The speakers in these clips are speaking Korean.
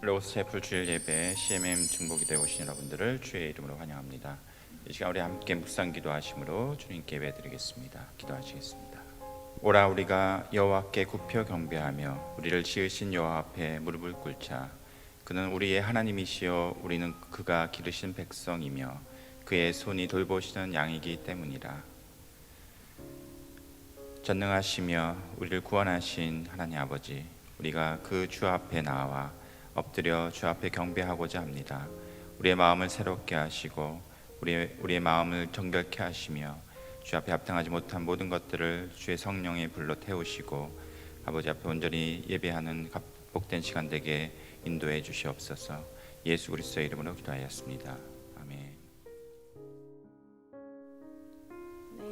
로스체플 주일 예배 CMM 중보기도에 오신 여러분들을 주의 이름으로 환영합니다. 이 시간 우리 함께 묵상 기도하심으로 주님께 예배드리겠습니다. 기도하시겠습니다. 오라 우리가 여호와께 굽혀 경배하며 우리를 지으신 여호와 앞에 무릎을 꿇자. 그는 우리의 하나님이시여 우리는 그가 기르신 백성이며 그의 손이 돌보시는 양이기 때문이라. 전능하시며 우리를 구원하신 하나님 아버지, 우리가 그 주 앞에 나와 엎드려 주 앞에 경배하고자 합니다. 우리의 마음을 새롭게 하시고 우리의 마음을 정결케 하시며 주 앞에 합당하지 못한 모든 것들을 주의 성령의 불로 태우시고 아버지 앞에 온전히 예배하는 복된 시간 되게 인도해 주시옵소서. 예수 그리스도의 이름으로 기도하였습니다. 아멘.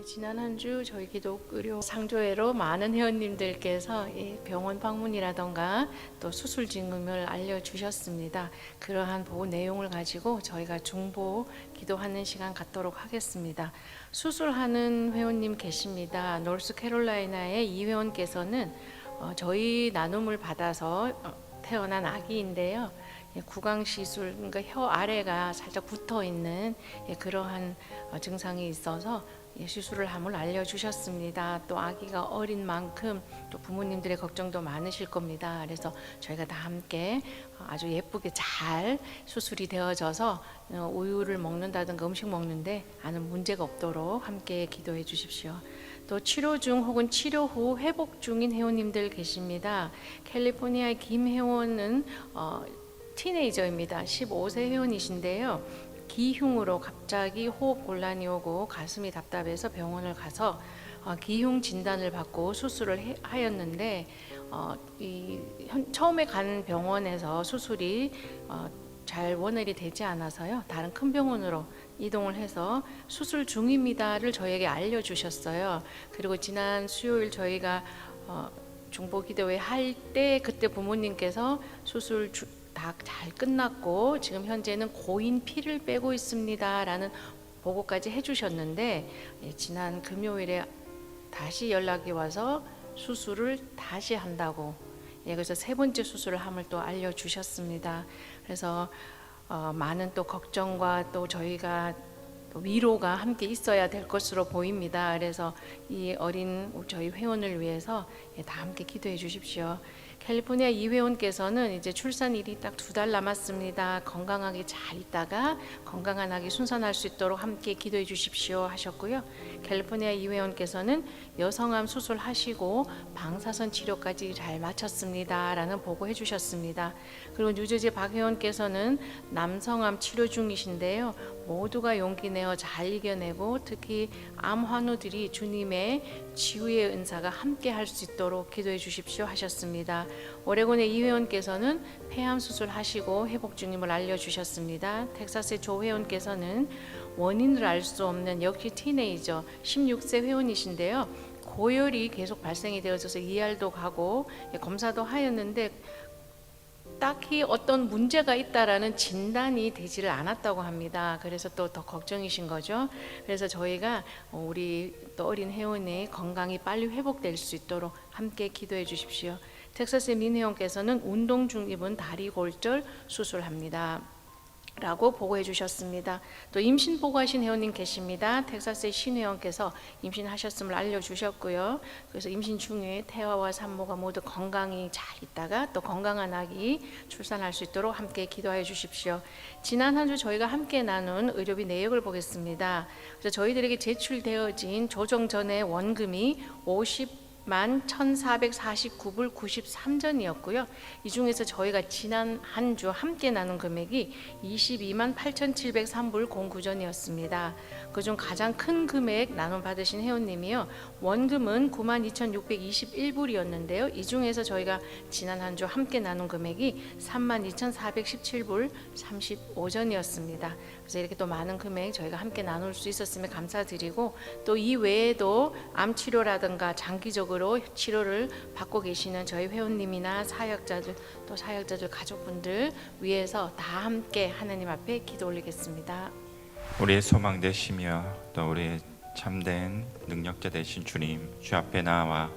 지난 한 주 저희 기독의료 상조회로 많은 회원님들께서 병원 방문이라던가 또 수술 징후를 알려주셨습니다. 그러한 보호 내용을 가지고 저희가 중보 기도하는 시간 갖도록 하겠습니다. 수술하는 회원님 계십니다. 노스캐롤라이나의 이 회원께서는 저희 나눔을 받아서 태어난 아기인데요. 구강 시술, 그러니까 혀 아래가 살짝 붙어 있는 그러한 증상이 있어서 시술을 함을 알려주셨습니다. 또 아기가 어린 만큼 또 부모님들의 걱정도 많으실 겁니다. 그래서 저희가 다 함께 아주 예쁘게 잘 수술이 되어져서 우유를 먹는다든가 음식 먹는데 아무 문제가 없도록 함께 기도해 주십시오. 또 치료 중 혹은 치료 후 회복 중인 회원님들 계십니다. 캘리포니아의 김 회원은 티네이저입니다. 15세 회원이신데요. 기흉으로 갑자기 호흡 곤란이 오고 가슴이 답답해서 병원을 가서 기흉 진단을 받고 수술을 하였는데 처음에 간 병원에서 수술이 잘 원활이 되지 않아서요. 다른 큰 병원으로 이동을 해서 수술 중입니다를 저에게 알려주셨어요. 그리고 지난 수요일 저희가 중보기도회 할 때 그때 부모님께서 수술 다 잘 끝났고 지금 현재는 고인 피를 빼고 있습니다 라는 보고까지 해주셨는데 지난 금요일에 다시 연락이 와서 수술을 다시 한다고 그래서 세 번째 수술을 함을 또 알려주셨습니다. 그래서 많은 또 걱정과 또 저희가 또 위로가 함께 있어야 될 것으로 보입니다. 그래서 이 어린 저희 회원을 위해서 다 함께 기도해 주십시오. 캘리포니아 이 회원께서는 이제 출산일이 딱 2달 남았습니다. 건강하게 잘 있다가 건강한 아기 순산할 수 있도록 함께 기도해 주십시오 하셨고요. 캘리포니아 이 회원께서는 여성암 수술하시고 방사선 치료까지 잘 마쳤습니다 라는 보고해 주셨습니다. 그리고 뉴저지 박 회원께서는 남성암 치료 중이신데요. 모두가 용기 내어 잘 이겨내고 특히 암 환우들이 주님의 치유의 은사가 함께 할 수 있도록 기도해 주십시오 하셨습니다. 오레곤의 이 회원께서는 폐암 수술하시고 회복 중임을 알려주셨습니다. 텍사스의 조 회원께서는 원인을 알 수 없는 역시 티네이저 16세 회원이신데요. 고열이 계속 발생이 되어져서 ER도 가고 검사도 하였는데 딱히 어떤 문제가 있다라는 진단이 되지를 않았다고 합니다. 그래서 또 더 걱정이신 거죠. 그래서 저희가 우리 또 어린 회원의 건강이 빨리 회복될 수 있도록 함께 기도해 주십시오. 텍사스의 민 회원께서는 운동 중입은 다리 골절 수술합니다 라고 보고해 주셨습니다. 또 임신 보고하신 회원님 계십니다. 텍사스의 신 회원께서 임신하셨음을 알려주셨고요. 그래서 임신 중에 태아와 산모가 모두 건강히 잘 있다가 또 건강한 아기 출산할 수 있도록 함께 기도해 주십시오. 지난 한 주 저희가 함께 나눈 의료비 내역을 보겠습니다. 그래서 저희들에게 제출되어진 조정 전의 원금이 50만 1,449불 93전이었고요. 이 중에서 저희가 지난 한 주 함께 나눈 금액이 22만 8,703불 09전이었습니다. 그중 가장 큰 금액 나눔 받으신 회원님이요. 원금은 92,621불이었는데요. 이 중에서 저희가 지난 한 주 함께 나눈 금액이 32,417불 35전이었습니다. 그래서 이렇게 또 많은 금액 저희가 함께 나눌 수 있었음에 감사드리고 또 이 외에도 암 치료라든가 장기적으로 치료를 받고 계시는 저희 회원님이나 사역자들 또 사역자들 가족분들 위해서 다 함께 하나님 앞에 기도 올리겠습니다. 우리의 소망 되시며 또 우리의 참된 능력자 되신 주님, 주 앞에 나와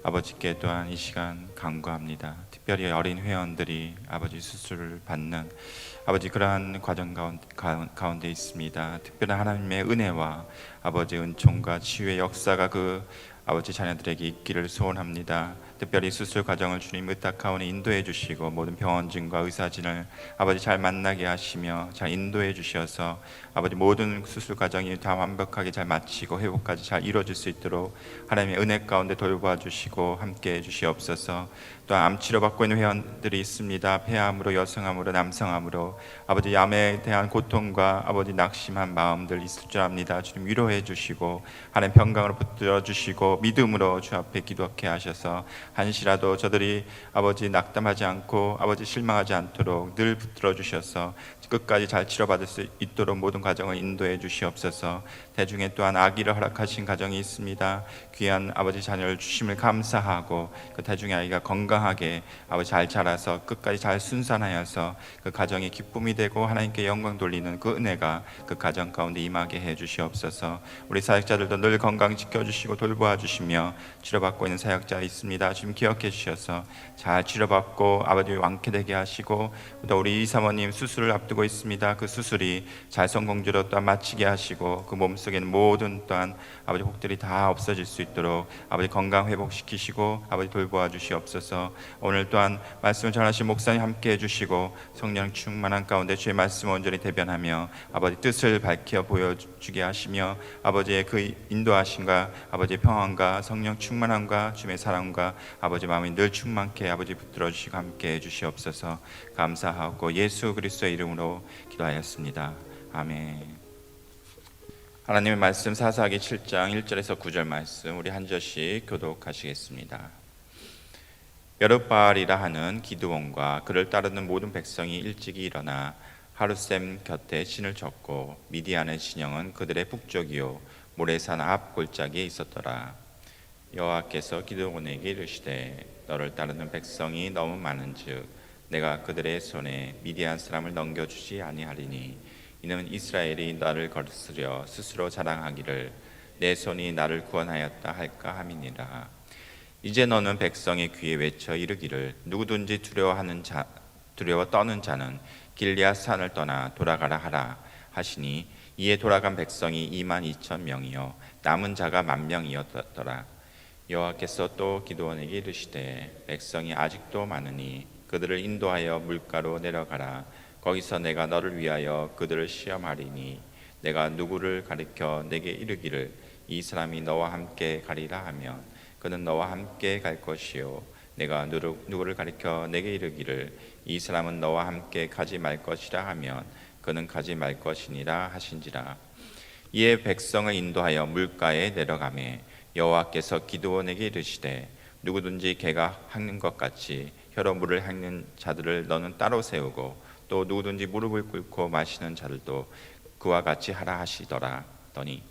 아버지께 또한 이 시간 간구합니다. 특별히 어린 회원들이 아버지 수술을 받는 아버지 그러한 과정 가운데 있습니다. 특별한 하나님의 은혜와 아버지 은총과 치유의 역사가 그 아버지 자녀들에게 있기를 소원합니다. 특별히 수술 과정을 주님 의탁하오니 인도해 주시고 모든 병원진과 의사진을 아버지 잘 만나게 하시며 잘 인도해 주셔서 아버지 모든 수술 과정이 다 완벽하게 잘 마치고 회복까지 잘 이루어질 수 있도록 하나님의 은혜 가운데 돌봐 주시고 함께 해 주시옵소서. 또 암 치료 받고 있는 회원들이 있습니다. 폐암으로 여성암으로 남성암으로 아버지 암에 대한 고통과 아버지 낙심한 마음들 있을 줄 압니다. 주님 위로해 주시고 하나님 평강으로 붙들어 주시고 믿음으로 주 앞에 기도하게 하셔서 한시라도 저들이 아버지 낙담하지 않고 아버지 실망하지 않도록 늘 붙들어 주셔서 끝까지 잘 치료받을 수 있도록 모든 과정을 인도해 주시옵소서. 대중에 또한 아기를 허락하신 가정이 있습니다. 귀한 아버지 자녀를 주심을 감사하고 그 대중의 아이가 건강하게 아버지 잘 자라서 끝까지 잘 순산하여서 그 가정이 기쁨이 되고 하나님께 영광 돌리는 그 은혜가 그 가정 가운데 임하게 해 주시옵소서. 우리 사역자들도 늘 건강 지켜주시고 돌보아 주시며 치료받고 있는 사역자 있습니다. 지금 기억해 주셔서 잘 치료받고 아버지 완쾌되게 하시고 또 우리 이사모님 수술을 앞두고 있습니다. 그 수술이 잘 성공적으로 또한 마치게 하시고 그 몸속에 있는 모든 또한 아버지 혹들이 다 없어질 수 있도록 아버지 건강 회복시키시고 아버지 돌보아 주시옵소서. 오늘 또한 말씀을 전하신 목사님 함께 해주시고 성령 충만한 가운데 주의 말씀을 온전히 대변하며 아버지 뜻을 밝혀 보여주게 하시며 아버지의 그 인도하심과 아버지의 평안과 성령 충만함과 주의 사랑과 아버지 마음이 늘 충만케 아버지 붙들어 주시고 함께 해주시옵소서. 감사하고 예수 그리스도의 이름으로 기도하였습니다. 아멘. 하나님의 말씀 사사기 7장 1절에서 9절 말씀 우리 한 절씩 교독하시겠습니다. 여룻바알이라 하는 기드온과 그를 따르는 모든 백성이 일찍이 일어나 하룻샘 곁에 신을 졌고 미디안의 진영은 그들의 북쪽이요 모래산 앞 골짜기에 있었더라. 여호와께서 기드온에게 이르시되 너를 따르는 백성이 너무 많은즉 내가 그들의 손에 미디안 사람을 넘겨주지 아니하리니 이는 이스라엘이 나를 거스려 스스로 자랑하기를 내 손이 나를 구원하였다 할까 함이니라. 이제 너는 백성의 귀에 외쳐 이르기를 누구든지 두려워 떠는 자는 길리앗 산을 떠나 돌아가라 하라 하시니 이에 돌아간 백성이 22,000명이요 남은 자가 10,000명이었더라. 여호와께서 또 기드온에게 이르시되 백성이 아직도 많으니 그들을 인도하여 물가로 내려가라. 거기서 내가 너를 위하여 그들을 시험하리니 내가 누구를 가리켜 내게 이르기를 이 사람이 너와 함께 가리라 하면 그는 너와 함께 갈 것이요 내가 누구를 가리켜 내게 이르기를 이 사람은 너와 함께 가지 말 것이라 하면 그는 가지 말 것이니라 하신지라. 이에 백성을 인도하여 물가에 내려가매 여호와께서 기드온에게 이르시되 누구든지 개가 핥는 것 같이 혀로 물을 핥는 자들을 너는 따로 세우고 또 누구든지 무릎을 꿇고 마시는 자들도 그와 같이 하라 하시더라. 더니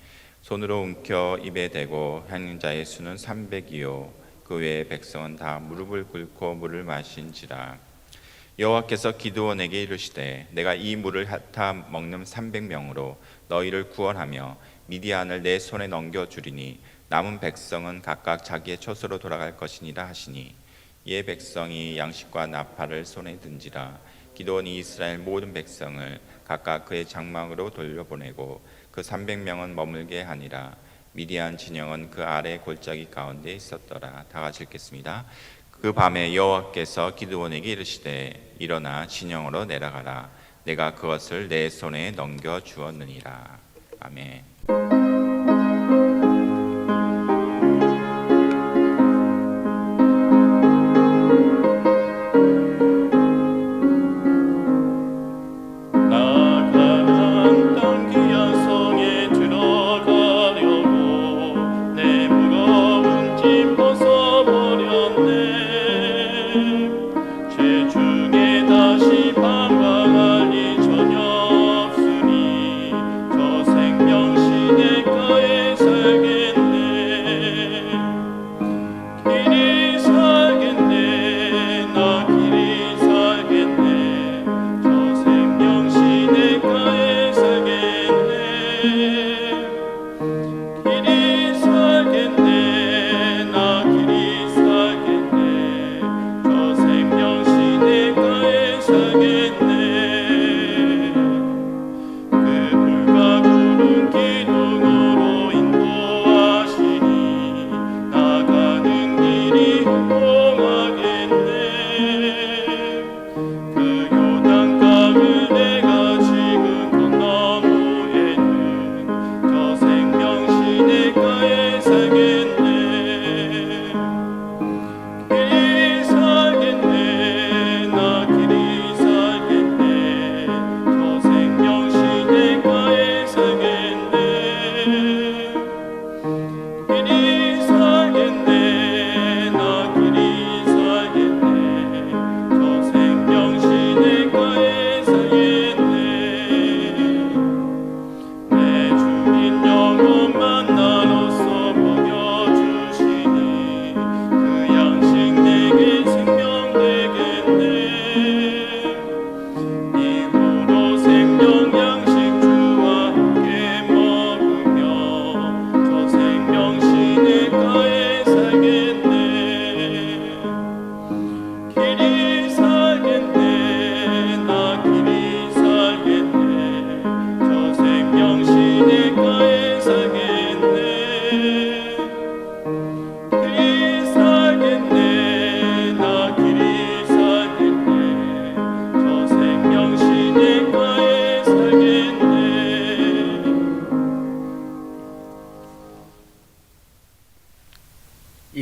손으로 움켜 입에 대고 핥는 자의 수는 300이요 그 외의 백성은 다 무릎을 꿇고 물을 마신지라. 여호와께서 기드온에게 이르시되 내가 이 물을 핥아 먹는 300명으로 너희를 구원하며 미디안을 내 손에 넘겨주리니 남은 백성은 각각 자기의 처소로 돌아갈 것이니라 하시니 이에 백성이 양식과 나팔을 손에 든지라. 기드온이 이스라엘 모든 백성을 각각 그의 장막으로 돌려보내고 그 300명은 머물게 하니라. 미디안 진영은 그 아래 골짜기 가운데 있었더라. 다 같이 읽겠습니다. 그 밤에 여호와께서 기드온에게 이르시되 일어나 진영으로 내려가라. 내가 그것을 내 손에 넘겨 주었느니라. 아멘. 시대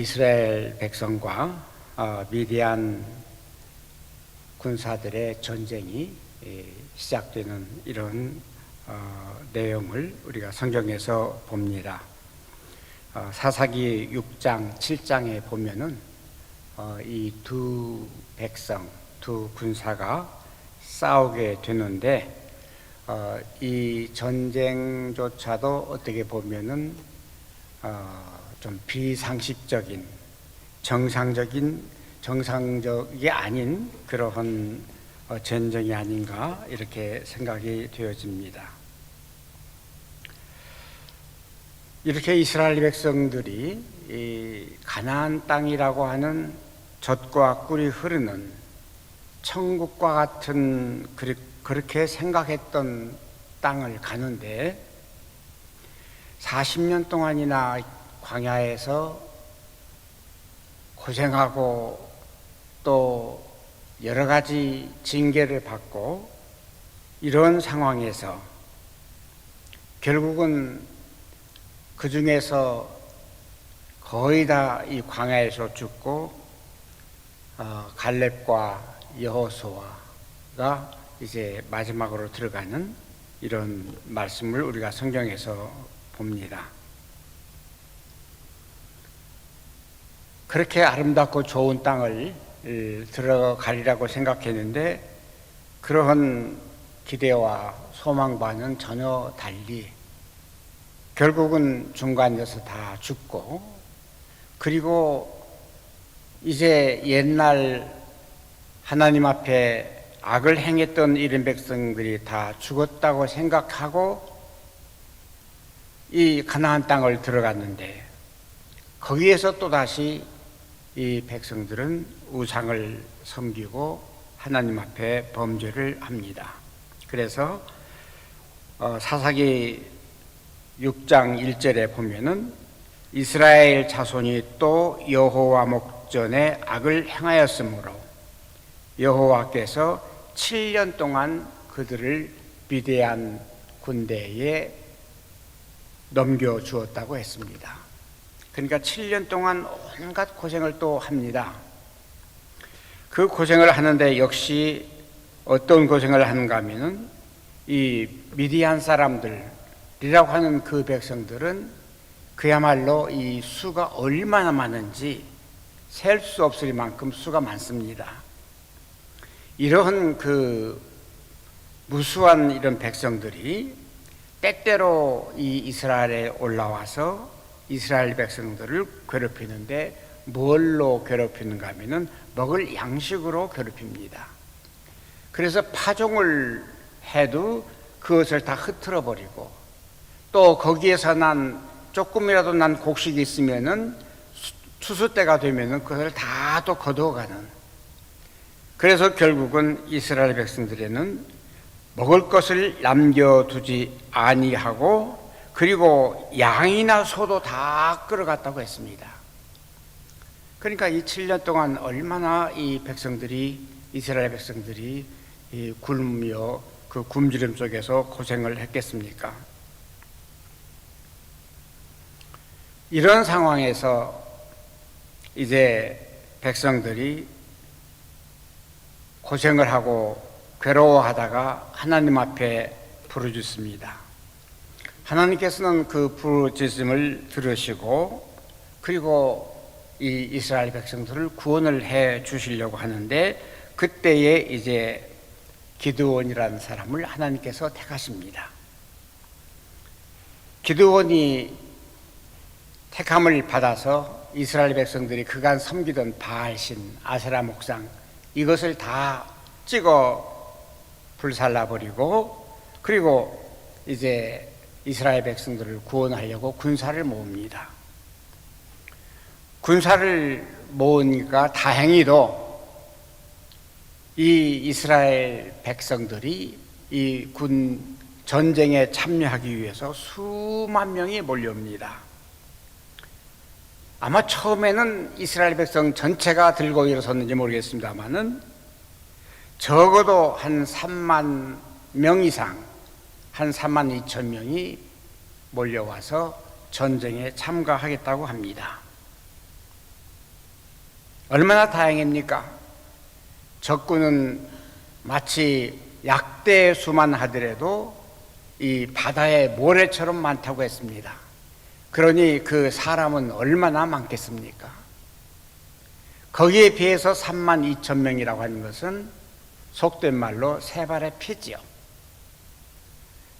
이스라엘 백성과 미디안 군사들의 전쟁이 시작되는 이런 내용을 우리가 성경에서 봅니다. 사사기 6장, 7장에 보면은 이 두 백성, 두 군사가 싸우게 되는데 이 전쟁조차도 어떻게 보면은 좀 비상식적인, 정상적이 아닌 그러한 전쟁이 아닌가 이렇게 생각이 되어집니다. 이렇게 이스라엘 백성들이 이 가나안 땅이라고 하는 젖과 꿀이 흐르는 천국과 같은 그렇게 생각했던 땅을 가는데 40년 동안이나 광야에서 고생하고 또 여러 가지 징계를 받고 이런 상황에서 결국은 그 중에서 거의 다 이 광야에서 죽고 갈렙과 여호수아가 이제 마지막으로 들어가는 이런 말씀을 우리가 성경에서 봅니다. 그렇게 아름답고 좋은 땅을 들어가리라고 생각했는데 그러한 기대와 소망과는 전혀 달리 결국은 중간에서 다 죽고, 그리고 이제 옛날 하나님 앞에 악을 행했던 이런 백성들이 다 죽었다고 생각하고 이 가나안 땅을 들어갔는데 거기에서 또다시 이 백성들은 우상을 섬기고 하나님 앞에 범죄를 합니다. 그래서 사사기 6장 1절에 보면은 이스라엘 자손이 또 여호와 목전에 악을 행하였으므로 여호와께서 7년 동안 그들을 비대한 군대에 넘겨주었다고 했습니다. 그러니까 7년 동안 온갖 고생을 또 합니다. 그 고생을 하는데 역시 어떤 고생을 하는가 하면은 이 미디안 사람들이라고 하는 그 백성들은 그야말로 이 수가 얼마나 많은지 셀 수 없을 만큼 수가 많습니다. 이러한 그 무수한 이런 백성들이 때때로 이 이스라엘에 올라와서 이스라엘 백성들을 괴롭히는데 뭘로 괴롭히는가 하면은 먹을 양식으로 괴롭힙니다. 그래서 파종을 해도 그것을 다 흩어져 버리고 또 거기에서 조금이라도 난 곡식이 있으면은 추수 때가 되면은 그것을 다 또 거두어가는, 그래서 결국은 이스라엘 백성들에는 먹을 것을 남겨두지 아니하고 그리고 양이나 소도 다 끌어갔다고 했습니다. 그러니까 이 7년 동안 얼마나 이 백성들이, 이스라엘 백성들이 굶으며 그 굶주림 속에서 고생을 했겠습니까? 이런 상황에서 이제 백성들이 고생을 하고 괴로워하다가 하나님 앞에 부르짖습니다. 하나님께서는 그 부르짖음을 들으시고 그리고 이 이스라엘 백성들을 구원을 해 주시려고 하는데 그때에 이제 기드온이라는 사람을 하나님께서 택하십니다. 기드온이 택함을 받아서 이스라엘 백성들이 그간 섬기던 바알신, 아세라 목상 이것을 다 찍어 불살라버리고 그리고 이제 이스라엘 백성들을 구원하려고 군사를 모읍니다. 군사를 모으니까 다행히도 이 이스라엘 백성들이 이 군 전쟁에 참여하기 위해서 수만 명이 몰려옵니다. 아마 처음에는 이스라엘 백성 전체가 들고 일어섰는지 모르겠습니다만은 적어도 한 3만 명 이상, 한 3만 2천 명이 몰려와서 전쟁에 참가하겠다고 합니다. 얼마나 다행입니까? 적군은 마치 약대의 수만 하더라도 이 바다의 모래처럼 많다고 했습니다. 그러니 그 사람은 얼마나 많겠습니까? 거기에 비해서 32,000명이라고 하는 것은 속된 말로 세 발의 피지요.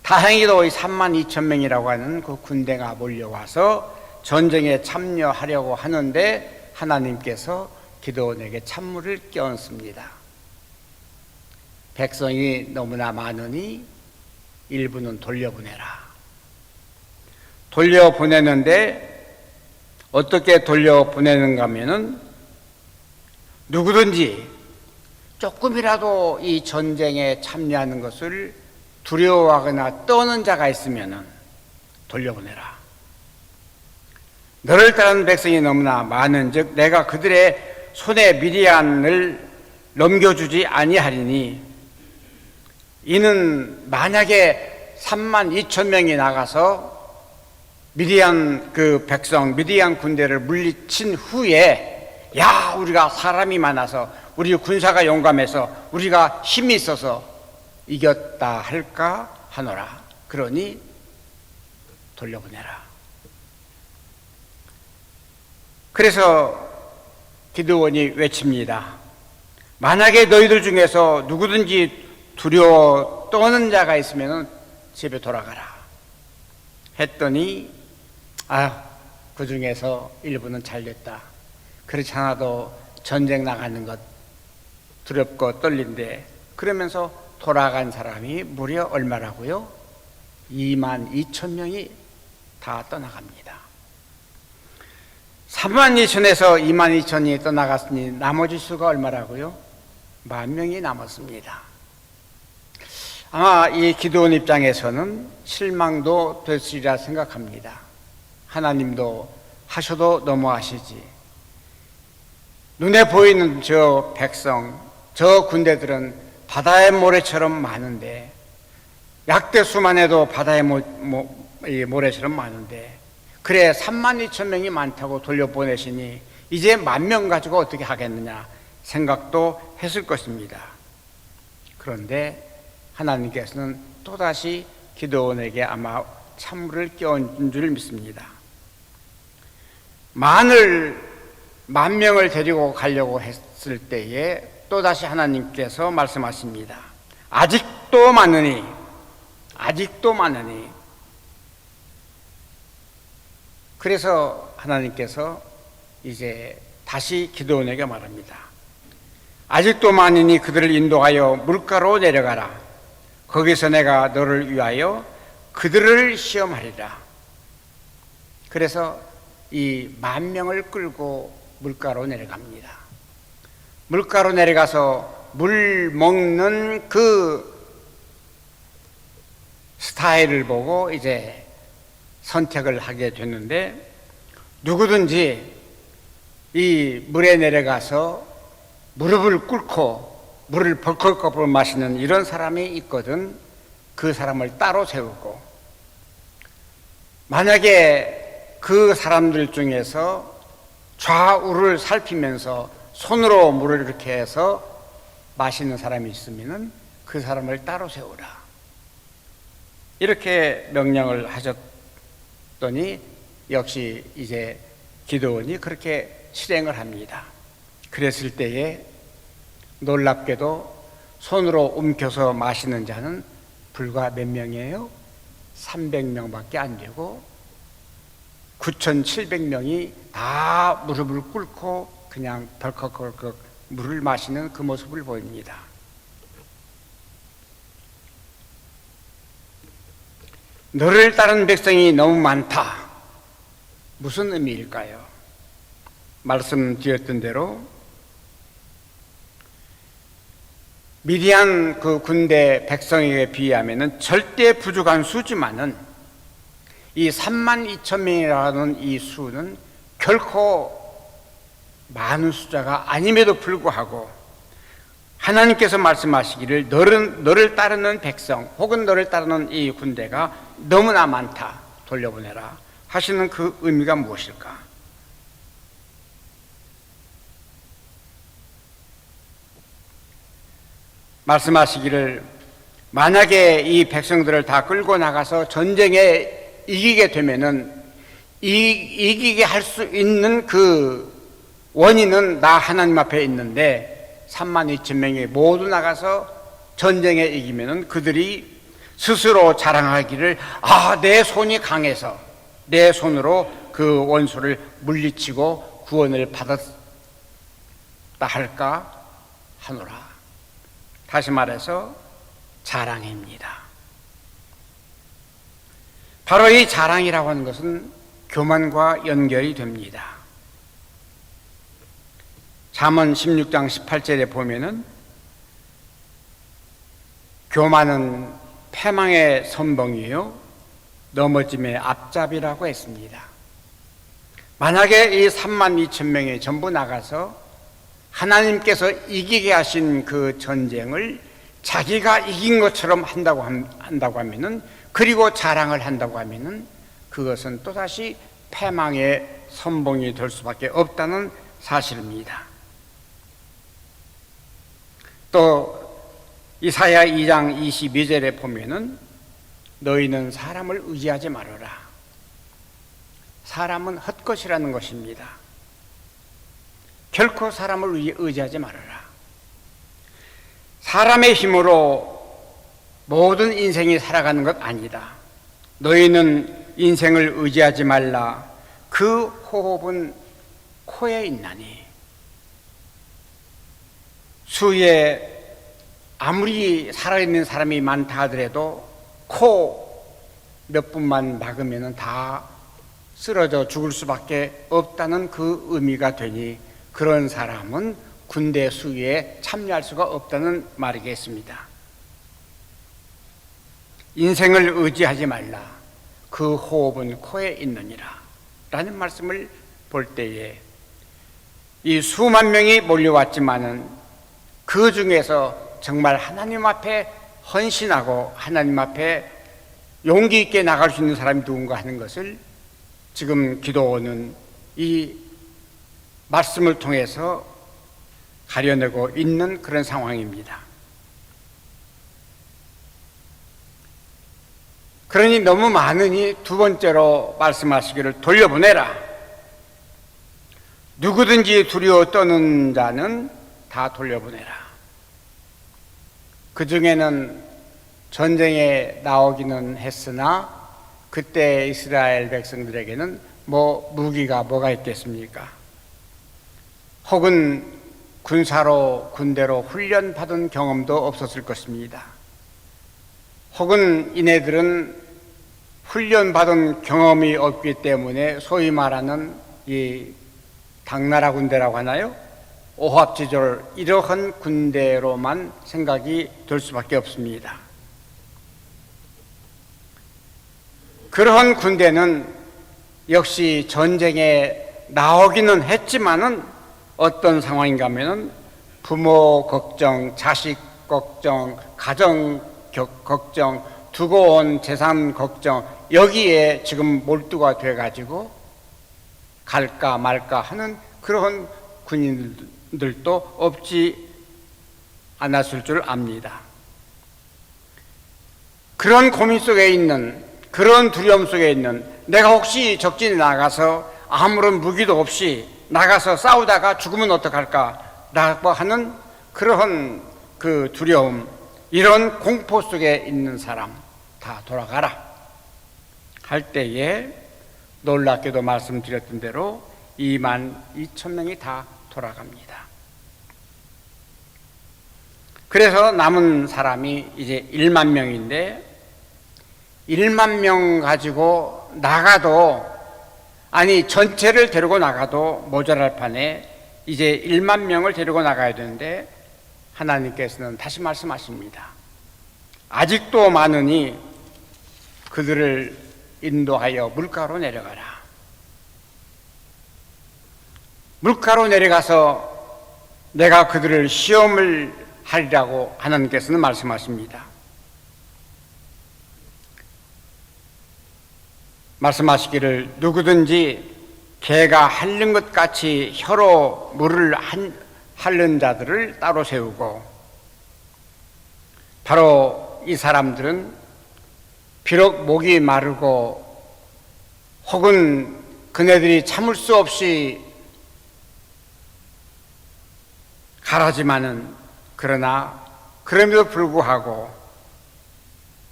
다행히도 이 32,000명이라고 하는 그 군대가 몰려와서 전쟁에 참여하려고 하는데 하나님께서 기드온에게 찬물을 끼얹습니다. 백성이 너무나 많으니 일부는 돌려보내라. 돌려보내는데 어떻게 돌려보내는가 하면은 누구든지 조금이라도 이 전쟁에 참여하는 것을 두려워하거나 떠는 자가 있으면은 돌려보내라. 너를 따르는 백성이 너무나 많은즉 내가 그들의 손에 미디안을 넘겨주지 아니하리니, 이는 만약에 32,000명이 나가서 미디안 그 백성, 미디안 군대를 물리친 후에 야, 우리가 사람이 많아서 우리 군사가 용감해서 우리가 힘이 있어서 이겼다 할까 하노라. 그러니 돌려보내라. 그래서 기드온이 외칩니다. 만약에 너희들 중에서 누구든지 두려워 떠는 자가 있으면 집에 돌아가라 했더니 그 중에서 일부는 잘됐다. 그렇지 않아도 전쟁 나가는 것 두렵고 떨린데, 그러면서 돌아간 사람이 무려 얼마라고요? 22,000명이 다 떠나갑니다. 32,000에서 22,000이 떠나갔으니 나머지 수가 얼마라고요? 10,000명이 남았습니다. 아마 이 기드온 입장에서는 실망도 됐으리라 생각합니다. 하나님도 하셔도 너무하시지. 눈에 보이는 저 백성, 저 군대들은 바다의 모래처럼 많은데, 약대수만 해도 바다의 모래처럼 많은데, 그래 32,000명이 많다고 돌려보내시니 이제 10,000명 가지고 어떻게 하겠느냐 생각도 했을 것입니다. 그런데 하나님께서는 또다시 기드온에게 아마 찬물을 끼얹은 줄 믿습니다. 10,000명을 데리고 가려고 했을 때에 또다시 하나님께서 말씀하십니다. 아직도 많으니 그래서 하나님께서 이제 다시 기드온에게 말합니다. 아직도 많으니 그들을 인도하여 물가로 내려가라. 거기서 내가 너를 위하여 그들을 시험하리라. 그래서 이 10,000명을 끌고 물가로 내려갑니다. 물가로 내려가서 물 먹는 그 스타일을 보고 이제 선택을 하게 됐는데, 누구든지 이 물에 내려가서 무릎을 꿇고 물을 벌컥벌컥 마시는 이런 사람이 있거든. 그 사람을 따로 세우고, 만약에 그 사람들 중에서 좌우를 살피면서 손으로 물을 이렇게 해서 마시는 사람이 있으면 그 사람을 따로 세우라. 이렇게 명령을 하셨더니 역시 이제 기드온이 그렇게 실행을 합니다. 그랬을 때에 놀랍게도 손으로 움켜서 마시는 자는 불과 몇 명이에요? 300명밖에 안 되고 9,700명이 다 무릎을 꿇고 그냥 덜컥덜컥 물을 마시는 그 모습을 보입니다. 너를 따르는 백성이 너무 많다. 무슨 의미일까요? 말씀드렸던 대로 미디안 그 군대 백성에게 비하면 절대 부족한 수지만은 이 32,000명이라는 이 수는 결코 많은 숫자가 아님에도 불구하고 하나님께서 말씀하시기를 너를 따르는 백성 혹은 너를 따르는 이 군대가 너무나 많다, 돌려보내라 하시는 그 의미가 무엇일까? 말씀하시기를 만약에 이 백성들을 다 끌고 나가서 전쟁에 이기게 되면은 이기게 할 수 있는 그 원인은 나 하나님 앞에 있는데 32,000명이 모두 나가서 전쟁에 이기면은 그들이 스스로 자랑하기를 내 손이 강해서 내 손으로 그 원수를 물리치고 구원을 받았다 할까 하노라. 다시 말해서 자랑입니다. 바로 이 자랑이라고 하는 것은 교만과 연결이 됩니다. 잠언 16장 18절에 보면은 교만은 패망의 선봉이요 넘어짐의 앞잡이라고 했습니다. 만약에 이 32,000명이 전부 나가서 하나님께서 이기게 하신 그 전쟁을 자기가 이긴 것처럼 한다고 하면은, 그리고 자랑을 한다고 하면은 그것은 또다시 패망의 선봉이 될 수밖에 없다는 사실입니다. 또 이사야 2장 22절에 보면은 너희는 사람을 의지하지 말아라. 사람은 헛것이라는 것입니다. 결코 사람을 의지하지 말아라. 사람의 힘으로 모든 인생이 살아가는 것 아니다. 너희는 인생을 의지하지 말라. 그 호흡은 코에 있나니. 수에 아무리 살아있는 사람이 많다 하더라도 코 몇 분만 막으면 다 쓰러져 죽을 수밖에 없다는 그 의미가 되니 그런 사람은 군대 수위에 참여할 수가 없다는 말이겠습니다. 인생을 의지하지 말라. 그 호흡은 코에 있느니라 라는 말씀을 볼 때에 이 수만 명이 몰려왔지만은 그 중에서 정말 하나님 앞에 헌신하고 하나님 앞에 용기 있게 나갈 수 있는 사람이 누군가 하는 것을 지금 기도원은 이 말씀을 통해서 가려내고 있는 그런 상황입니다. 그러니 너무 많으니 두 번째로 말씀하시기를 돌려보내라. 누구든지 두려워 떠는 자는 다 돌려보내라. 그 중에는 전쟁에 나오기는 했으나 그때 이스라엘 백성들에게는 무기가 뭐가 있겠습니까? 혹은 군대로 훈련받은 경험도 없었을 것입니다. 혹은 이네들은 훈련받은 경험이 없기 때문에 소위 말하는 이 당나라 군대라고 하나요? 오합지졸 이러한 군대로만 생각이 될 수밖에 없습니다. 그러한 군대는 역시 전쟁에 나오기는 했지만은 어떤 상황인가 하면은 부모 걱정, 자식 걱정, 가정 걱정, 두고 온 재산 걱정, 여기에 지금 몰두가 돼가지고 갈까 말까 하는 그런 군인들도 없지 않았을 줄 압니다. 그런 고민 속에 있는, 그런 두려움 속에 있는, 내가 혹시 적진에 나가서 아무런 무기도 없이 나가서 싸우다가 죽으면 어떡할까 라고 하는 그러한 그 두려움, 이런 공포 속에 있는 사람 다 돌아가라 할 때에 놀랍게도 말씀드렸던 대로 22,000명이 다 돌아갑니다. 그래서 남은 사람이 이제 1만 명인데 1만 명 가지고 나가도, 아니 전체를 데리고 나가도 모자랄 판에 이제 1만 명을 데리고 나가야 되는데 하나님께서는 다시 말씀하십니다. 아직도 많으니 그들을 인도하여 물가로 내려가라. 물가로 내려가서 내가 그들을 시험을 하리라고 하나님께서는 말씀하십니다. 말씀하시기를 누구든지 개가 핥는 것 같이 혀로 물을 핥는 자들을 따로 세우고 바로 이 사람들은 비록 목이 마르고 혹은 그네들이 참을 수 없이 가라지만은 그러나 그럼에도 불구하고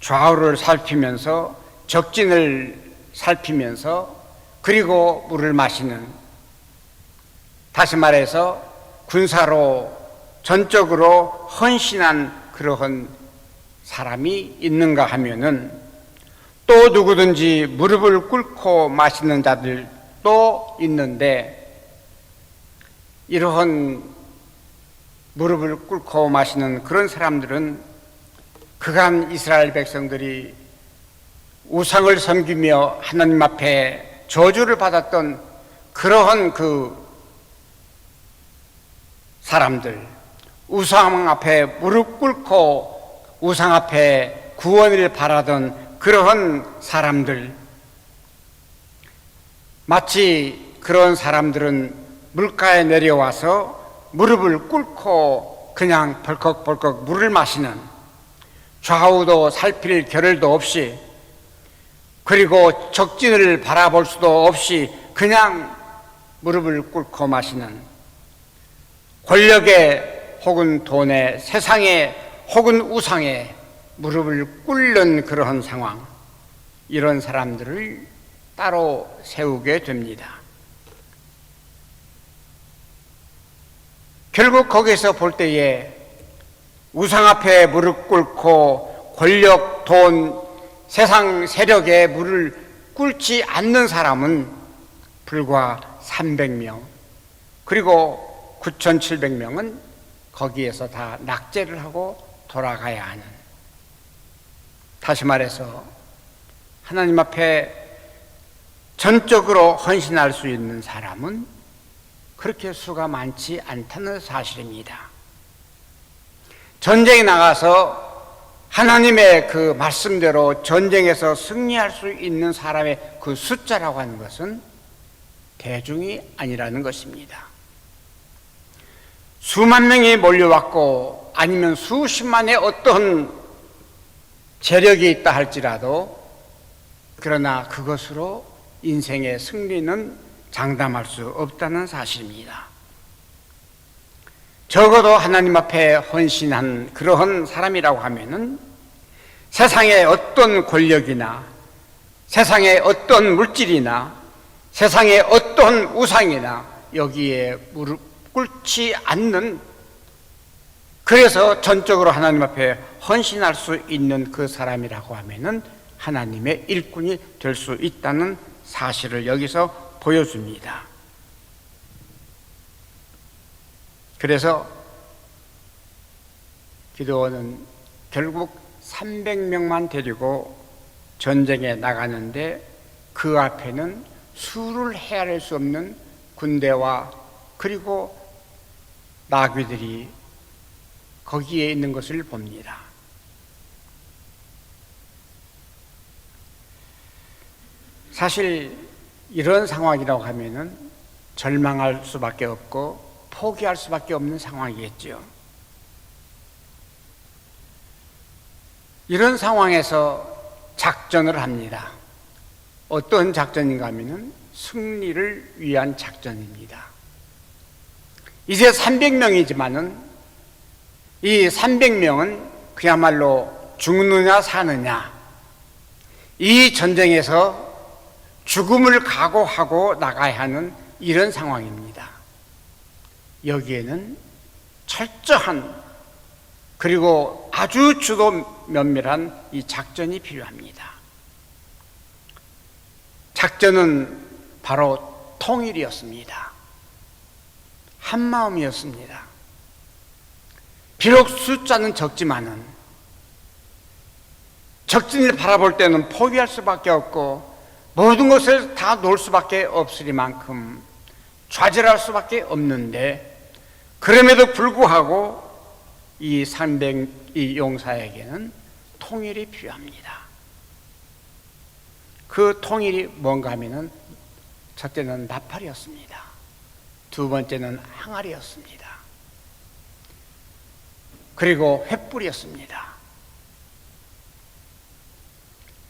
좌우를 살피면서 적진을 살피면서 그리고 물을 마시는, 다시 말해서 군사로 전적으로 헌신한 그러한 사람이 있는가 하면은 또 누구든지 무릎을 꿇고 마시는 자들도 있는데, 이러한 무릎을 꿇고 마시는 그런 사람들은 그간 이스라엘 백성들이 우상을 섬기며 하나님 앞에 저주를 받았던 그러한 그 사람들, 우상 앞에 무릎 꿇고 우상 앞에 구원을 바라던 그러한 사람들, 마치 그런 사람들은 물가에 내려와서 무릎을 꿇고 그냥 벌컥벌컥 물을 마시는, 좌우도 살필 겨를도 없이 그리고 적진을 바라볼 수도 없이 그냥 무릎을 꿇고 마시는, 권력에 혹은 돈에 세상에 혹은 우상에 무릎을 꿇는 그러한 상황, 이런 사람들을 따로 세우게 됩니다. 결국 거기서 볼 때에 우상 앞에 무릎 꿇고 권력, 돈, 세상 세력에 무릎을 꿇지 않는 사람은 불과 300명, 그리고 9,700명은 거기에서 다 낙제를 하고 돌아가야 하는, 다시 말해서 하나님 앞에 전적으로 헌신할 수 있는 사람은 그렇게 수가 많지 않다는 사실입니다. 전쟁에 나가서 하나님의 그 말씀대로 전쟁에서 승리할 수 있는 사람의 그 숫자라고 하는 것은 대중이 아니라는 것입니다. 수만 명이 몰려왔고 아니면 수십만의 어떤 재력이 있다 할지라도, 그러나 그것으로 인생의 승리는 장담할 수 없다는 사실입니다. 적어도 하나님 앞에 헌신한 그러한 사람이라고 하면은 세상의 어떤 권력이나 세상의 어떤 물질이나 세상의 어떤 우상이나 여기에 무릎 꿇지 않는, 그래서 전적으로 하나님 앞에 헌신할 수 있는 그 사람이라고 하면은 하나님의 일꾼이 될 수 있다는 사실을 여기서 보여줍니다. 그래서 기드온은 결국 300명만 데리고 전쟁에 나가는데 그 앞에는 수를 헤아릴 수 없는 군대와 그리고 나귀들이 거기에 있는 것을 봅니다. 사실 이런 상황이라고 하면은 절망할 수밖에 없고 포기할 수밖에 없는 상황이겠죠. 이런 상황에서 작전을 합니다. 어떤 작전인가 하면은 승리를 위한 작전입니다. 이제 300명이지만은 이 300명은 그야말로 죽느냐 사느냐, 이 전쟁에서 죽음을 각오하고 나가야 하는 이런 상황입니다. 여기에는 철저한 그리고 아주 주도 면밀한 이 작전이 필요합니다. 작전은 바로 통일이었습니다. 한마음이었습니다. 비록 숫자는 적지만은 적진을 바라볼 때는 포기할 수밖에 없고 모든 것을 다 놓을 수밖에 없으리만큼 좌절할 수밖에 없는데, 그럼에도 불구하고 이 300이 용사에게는 통일이 필요합니다. 그 통일이 뭔가 하면은 첫째는 나팔이었습니다. 두 번째는 항아리였습니다. 그리고 횃불이었습니다.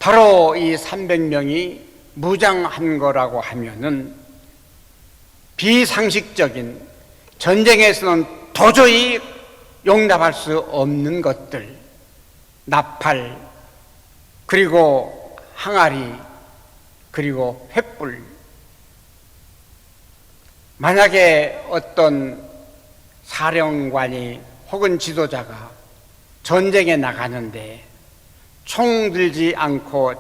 바로 이 300명이 무장한 거라고 하면은 비상식적인, 전쟁에서는 도저히 용납할 수 없는 것들, 나팔, 그리고 항아리, 그리고 횃불. 만약에 어떤 사령관이 혹은 지도자가 전쟁에 나가는데 총 들지 않고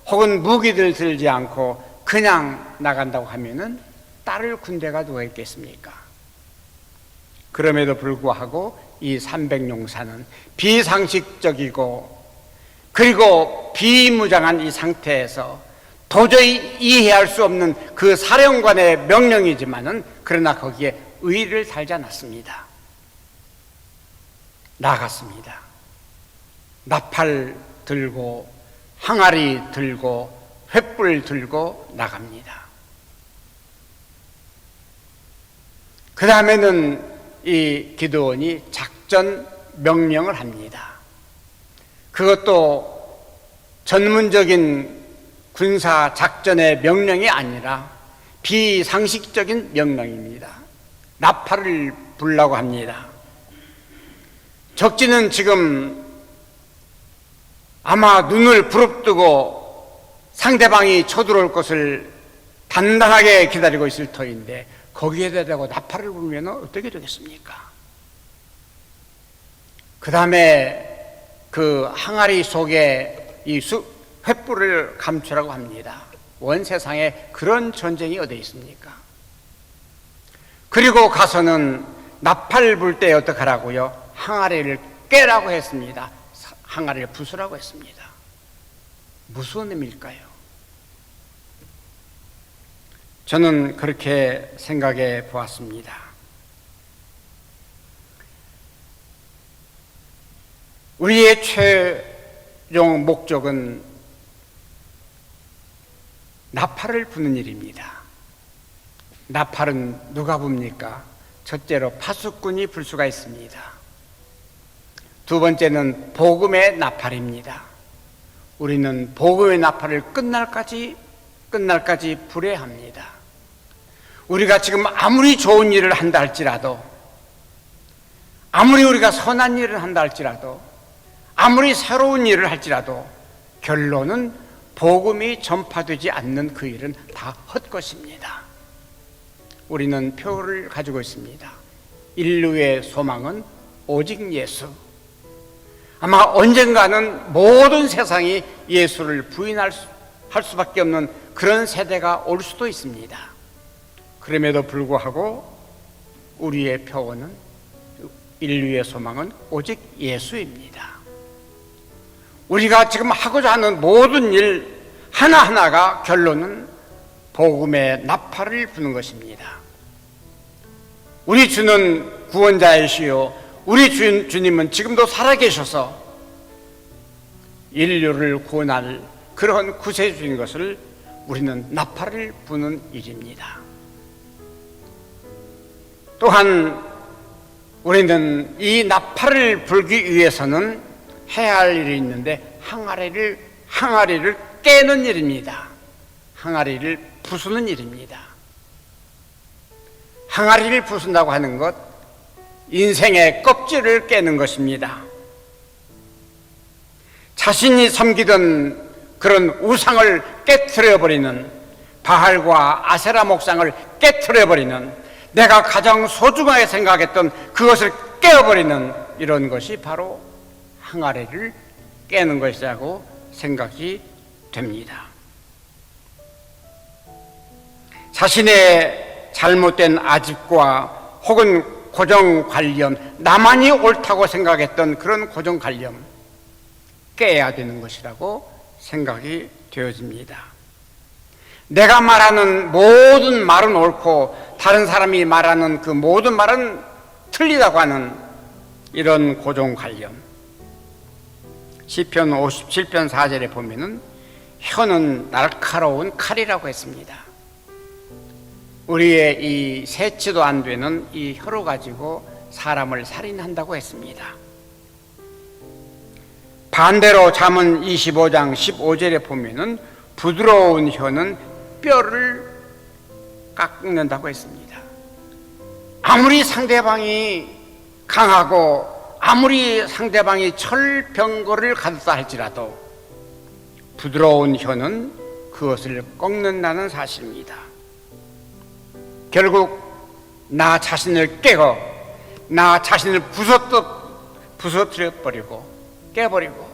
혹은 무기들 들지 않고 그냥 나간다고 하면은 따를 군대가 누가 있겠습니까? 그럼에도 불구하고 이 300용사는 비상식적이고 그리고 비무장한 이 상태에서 도저히 이해할 수 없는 그 사령관의 명령이지만은 그러나 거기에 의의를 달지 않았습니다. 나갔습니다. 나팔 들고 항아리 들고 횃불 들고 나갑니다. 그 다음에는 이 기드온이 작전 명령을 합니다. 그것도 전문적인 군사 작전의 명령이 아니라 비상식적인 명령입니다. 나팔을 불라고 합니다. 적진은 지금 아마 눈을 부릅뜨고 상대방이 쳐들어올 것을 단단하게 기다리고 있을 터인데 거기에 대고 나팔을 불면 어떻게 되겠습니까? 그 다음에 그 항아리 속에 이 횃불을 감추라고 합니다. 온 세상에 그런 전쟁이 어디 있습니까? 그리고 가서는 나팔 불 때 어떡하라고요? 항아리를 깨라고 했습니다. 항아리를 부수라고 했습니다. 무슨 의미일까요? 저는 그렇게 생각해 보았습니다. 우리의 최종 목적은 나팔을 부는 일입니다. 나팔은 누가 붑니까? 첫째로 파수꾼이 불 수가 있습니다. 두 번째는 복음의 나팔입니다. 우리는 복음의 나팔을 끝날까지 불어야 합니다. 우리가 지금 아무리 좋은 일을 한다 할지라도, 아무리 우리가 선한 일을 한다 할지라도, 아무리 새로운 일을 할지라도 결론은 복음이 전파되지 않는 그 일은 다 헛것입니다. 우리는 표를 가지고 있습니다. 인류의 소망은 오직 예수. 아마 언젠가는 모든 세상이 예수를 부인할 수밖에 없는 그런 세대가 올 수도 있습니다. 그럼에도 불구하고 우리의 표어는, 인류의 소망은 오직 예수입니다. 우리가 지금 하고자 하는 모든 일 하나하나가 결론은 복음의 나팔을 부는 것입니다. 우리 주는 구원자이시요 우리 주님은 지금도 살아계셔서 인류를 구원할 그런 구세주인 것을 우리는 나팔을 부는 일입니다. 또한 우리는 이 나팔을 불기 위해서는 해야 할 일이 있는데 항아리를 깨는 일입니다. 항아리를 부수는 일입니다. 항아리를 부순다고 하는 것, 인생의 껍질을 깨는 것입니다. 자신이 섬기던 그런 우상을 깨트려버리는, 바알과 아세라 목상을 깨트려버리는, 내가 가장 소중하게 생각했던 그것을 깨어버리는 이런 것이 바로 항아리를 깨는 것이라고 생각이 됩니다. 자신의 잘못된 아집과 혹은 고정관념, 나만이 옳다고 생각했던 그런 고정관념 깨야 되는 것이라고 생각이 되어집니다. 내가 말하는 모든 말은 옳고 다른 사람이 말하는 그 모든 말은 틀리다고 하는 이런 고정관념. 시편 57편 4절에 보면은 혀는 날카로운 칼이라고 했습니다. 우리의 이 세치도 안 되는 이 혀로 가지고 사람을 살인한다고 했습니다. 반대로 잠언 25장 15절에 보면은 부드러운 혀는 뼈를 깎는다고 했습니다. 아무리 상대방이 강하고 아무리 상대방이 철병거를 가졌다 할지라도 부드러운 혀는 그것을 꺾는다는 사실입니다. 결국 나 자신을 깨고 나 자신을 부서뜨려버리고 깨버리고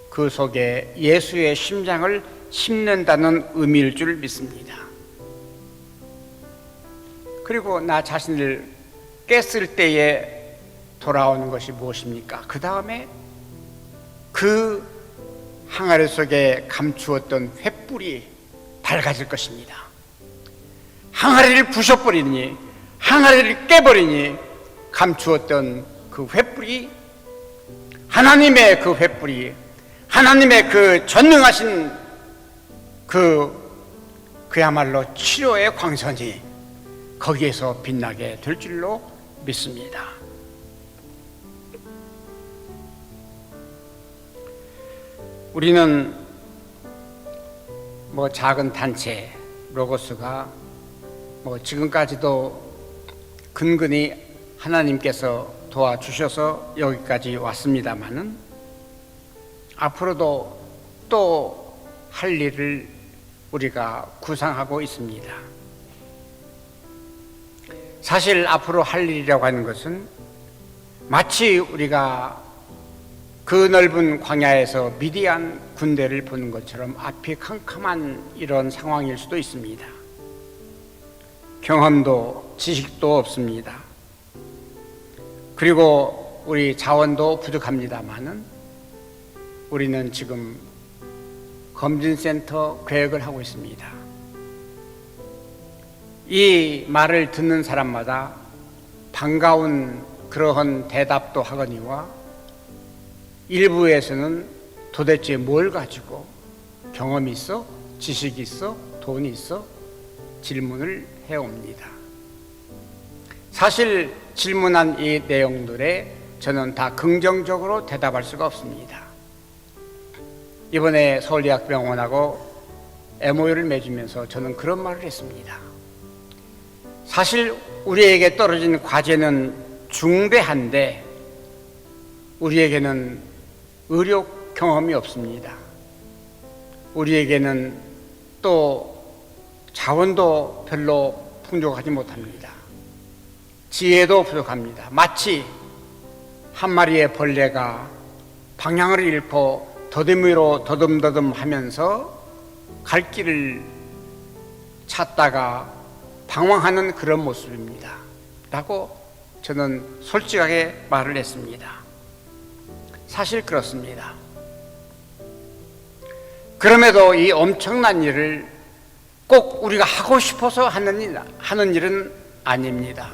그 속에 예수의 심장을 심는다는 의미일 줄 믿습니다. 그리고 나 자신을 깼을 때에 돌아오는 것이 무엇입니까? 그 다음에 그 항아리 속에 감추었던 횃불이 밝아질 것입니다. 항아리를 부셔버리니, 항아리를 깨버리니 감추었던 그 횃불이, 하나님의 그 횃불이, 하나님의 그 전능하신 그야말로 치료의 광선이 거기에서 빛나게 될 줄로 믿습니다. 우리는 작은 단체 로고스가 지금까지도 근근히 하나님께서 도와주셔서 여기까지 왔습니다마는 앞으로도 또 할 일을 우리가 구상하고 있습니다. 사실 앞으로 할 일이라고 하는 것은 마치 우리가 그 넓은 광야에서 미디안 군대를 보는 것처럼 앞이 캄캄한 이런 상황일 수도 있습니다. 경험도 지식도 없습니다. 그리고 우리 자원도 부족합니다마는 우리는 지금 검진센터 계획을 하고 있습니다. 이 말을 듣는 사람마다 반가운 그러한 대답도 하거니와 일부에서는 도대체 뭘 가지고 경험이 있어? 지식이 있어? 돈이 있어? 질문을 해옵니다. 사실 질문한 이 내용들에 저는 다 긍정적으로 대답할 수가 없습니다. 이번에 서울대학병원하고 MOU를 맺으면서 저는 그런 말을 했습니다. 사실 우리에게 떨어진 과제는 중대한데 우리에게는 의료 경험이 없습니다. 우리에게는 또 자원도 별로 풍족하지 못합니다. 지혜도 부족합니다. 마치 한 마리의 벌레가 방향을 잃고 더듬이로 더듬더듬 하면서 갈 길을 찾다가 방황하는 그런 모습입니다. 라고 저는 솔직하게 말을 했습니다. 사실 그렇습니다. 그럼에도 이 엄청난 일을 꼭 우리가 하고 싶어서 하는 일은 아닙니다.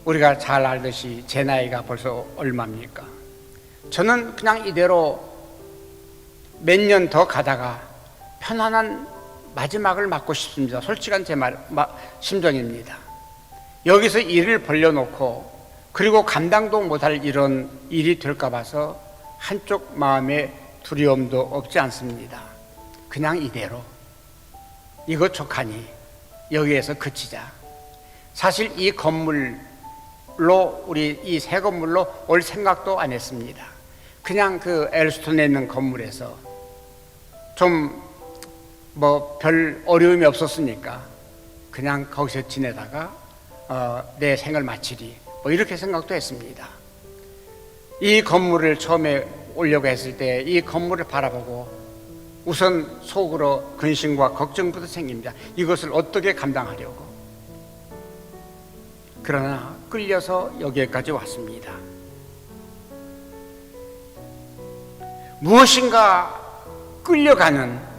우리가 잘 알듯이 제 나이가 벌써 얼마입니까? 저는 그냥 이대로 몇 년 더 가다가 편안한 마지막을 맞고 싶습니다. 솔직한 제 심정입니다. 여기서 일을 벌려놓고 그리고 감당도 못할 이런 일이 될까 봐서 한쪽 마음에 두려움도 없지 않습니다. 그냥 이대로 이것 족하니 여기에서 그치자. 사실 이 건물로 우리 이 새 건물로 올 생각도 안 했습니다. 그냥 그 엘스톤에 있는 건물에서 좀 별 어려움이 없었으니까 그냥 거기서 지내다가 내 생을 마치리 이렇게 생각도 했습니다. 이 건물을 처음에 오려고 했을 때 이 건물을 바라보고 우선 속으로 근심과 걱정부터 생깁니다. 이것을 어떻게 감당하려고. 그러나 끌려서 여기까지 왔습니다. 무엇인가 끌려가는,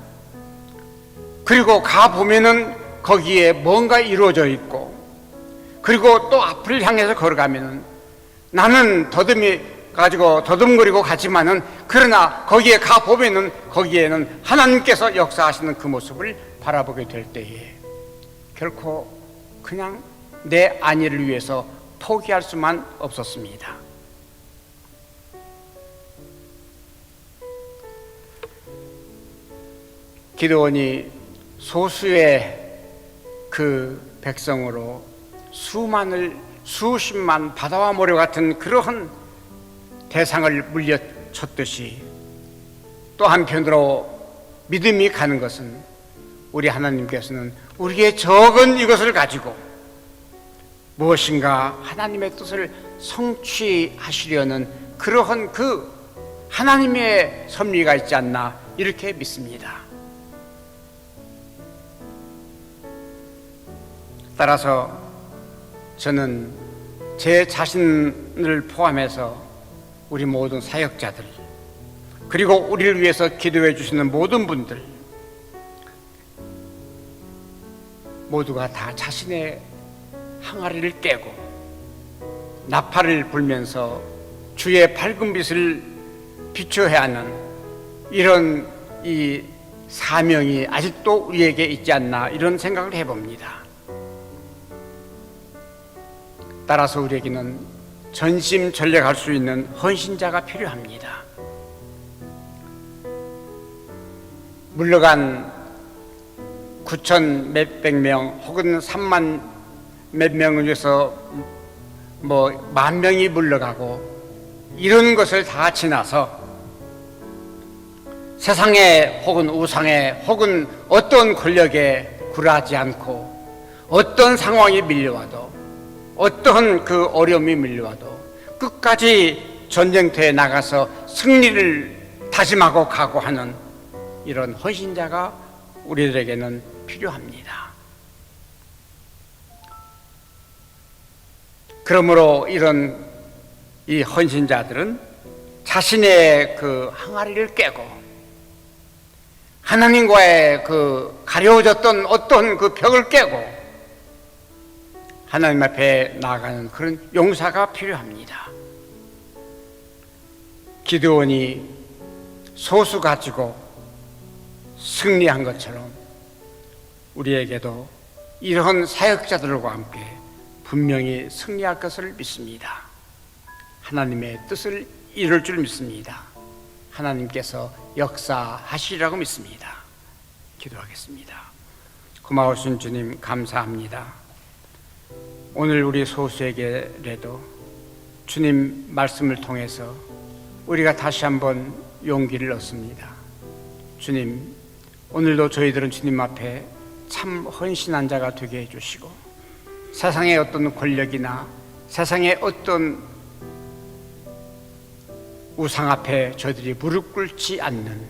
그리고 가보면은 거기에 뭔가 이루어져 있고, 그리고 또 앞을 향해서 걸어가면은 나는 더듬이 가지고 더듬거리고 가지만은 그러나 거기에 가보면은 거기에는 하나님께서 역사하시는 그 모습을 바라보게 될 때에 결코 그냥 내 안위를 위해서 포기할 수만 없었습니다. 기드온이 소수의 그 백성으로 수십만 바다와 모래 같은 그러한 대상을 물려쳤듯이 또 한편으로 믿음이 가는 것은 우리 하나님께서는 우리의 적은 이것을 가지고 무엇인가 하나님의 뜻을 성취하시려는 그러한 그 하나님의 섭리가 있지 않나 이렇게 믿습니다. 따라서 저는 제 자신을 포함해서 우리 모든 사역자들 그리고 우리를 위해서 기도해 주시는 모든 분들 모두가 다 자신의 항아리를 깨고 나팔을 불면서 주의 밝은 빛을 비춰야 하는 이런 이 사명이 아직도 우리에게 있지 않나 이런 생각을 해봅니다. 따라서 우리에게는 전심전력할 수 있는 헌신자가 필요합니다. 물러간 9천 몇백 명 혹은 3만 몇 명을 위해서 뭐 10,000명이 물러가고 이런 것을 다 지나서 세상에 혹은 우상에 혹은 어떤 권력에 굴하지 않고 어떤 상황이 밀려와도 어떤 그 어려움이 밀려와도 끝까지 전쟁터에 나가서 승리를 다짐하고 각오하는 이런 헌신자가 우리들에게는 필요합니다. 그러므로 이런 이 헌신자들은 자신의 그 항아리를 깨고 하나님과의 그 가려워졌던 어떤 그 벽을 깨고 하나님 앞에 나아가는 그런 용사가 필요합니다. 기드온이 소수 가지고 승리한 것처럼 우리에게도 이런 사역자들과 함께 분명히 승리할 것을 믿습니다. 하나님의 뜻을 이룰 줄 믿습니다. 하나님께서 역사하시리라고 믿습니다. 기도하겠습니다. 고마우신 주님 감사합니다. 오늘 우리 소수에게라도 주님 말씀을 통해서 우리가 다시 한번 용기를 얻습니다. 주님, 오늘도 저희들은 주님 앞에 참 헌신한 자가 되게 해주시고 세상의 어떤 권력이나 세상의 어떤 우상 앞에 저희들이 무릎 꿇지 않는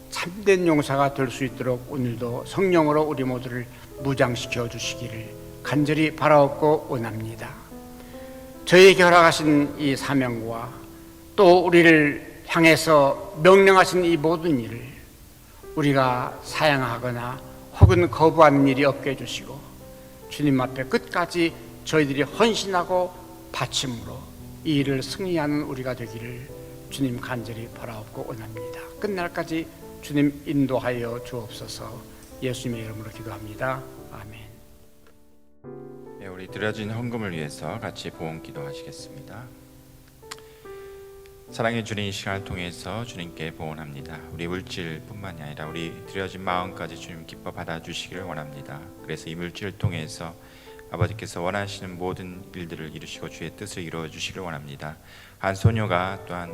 참된 용사가 될 수 있도록 오늘도 성령으로 우리 모두를 무장시켜 주시기를 간절히 바라옵고 원합니다. 저희에게 허락하신 이 사명과 또 우리를 향해서 명령하신 이 모든 일을 우리가 사양하거나 혹은 거부하는 일이 없게 해주시고 주님 앞에 끝까지 저희들이 헌신하고 바침으로 이 일을 승리하는 우리가 되기를 주님 간절히 바라옵고 원합니다. 끝날까지 주님 인도하여 주옵소서. 예수님의 이름으로 기도합니다. 아멘. 네, 우리 드려진 헌금을 위해서 같이 보험 기도하시겠습니다. 사랑해 주님, 이 시간을 통해서 주님께 보원합니다. 우리 물질뿐만이 아니라 우리 드려진 마음까지 주님 기뻐 받아주시기를 원합니다. 그래서 이 물질을 통해서 아버지께서 원하시는 모든 일들을 이루시고 주의 뜻을 이루어 주시기를 원합니다. 한 소녀가 또한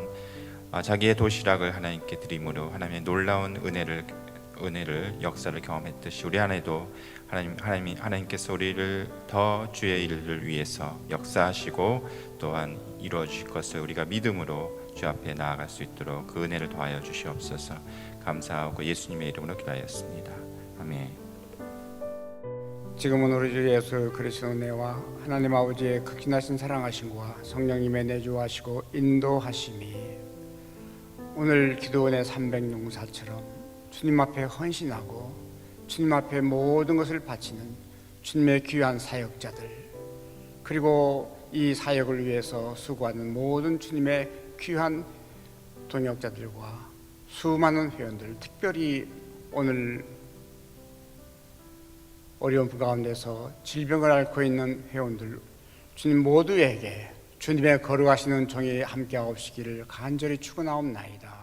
자기의 도시락을 하나님께 드림으로 하나님의 놀라운 은혜를 역사를 경험했듯이 우리 안에도 하나님께서 우리를 더 주의 일을 위해서 역사하시고 또한 이루어 주실 것을 우리가 믿음으로 주 앞에 나아갈 수 있도록 그 은혜를 더하여 주시옵소서. 감사하고 예수님의 이름으로 기도하였습니다. 아멘. 지금은 우리 주 예수 그리스도의 은혜와 하나님 아버지의 극진하신 사랑하심과 성령님의 내주하시고 인도하심이 오늘 기도원의 300용사처럼 주님 앞에 헌신하고 주님 앞에 모든 것을 바치는 주님의 귀한 사역자들, 그리고 이 사역을 위해서 수고하는 모든 주님의 귀한 동역자들과 수많은 회원들, 특별히 오늘 어려운 가운데서 질병을 앓고 있는 회원들, 주님 모두에게 주님의 거룩하시는 정이 함께하옵시기를 간절히 축원하옵나이다.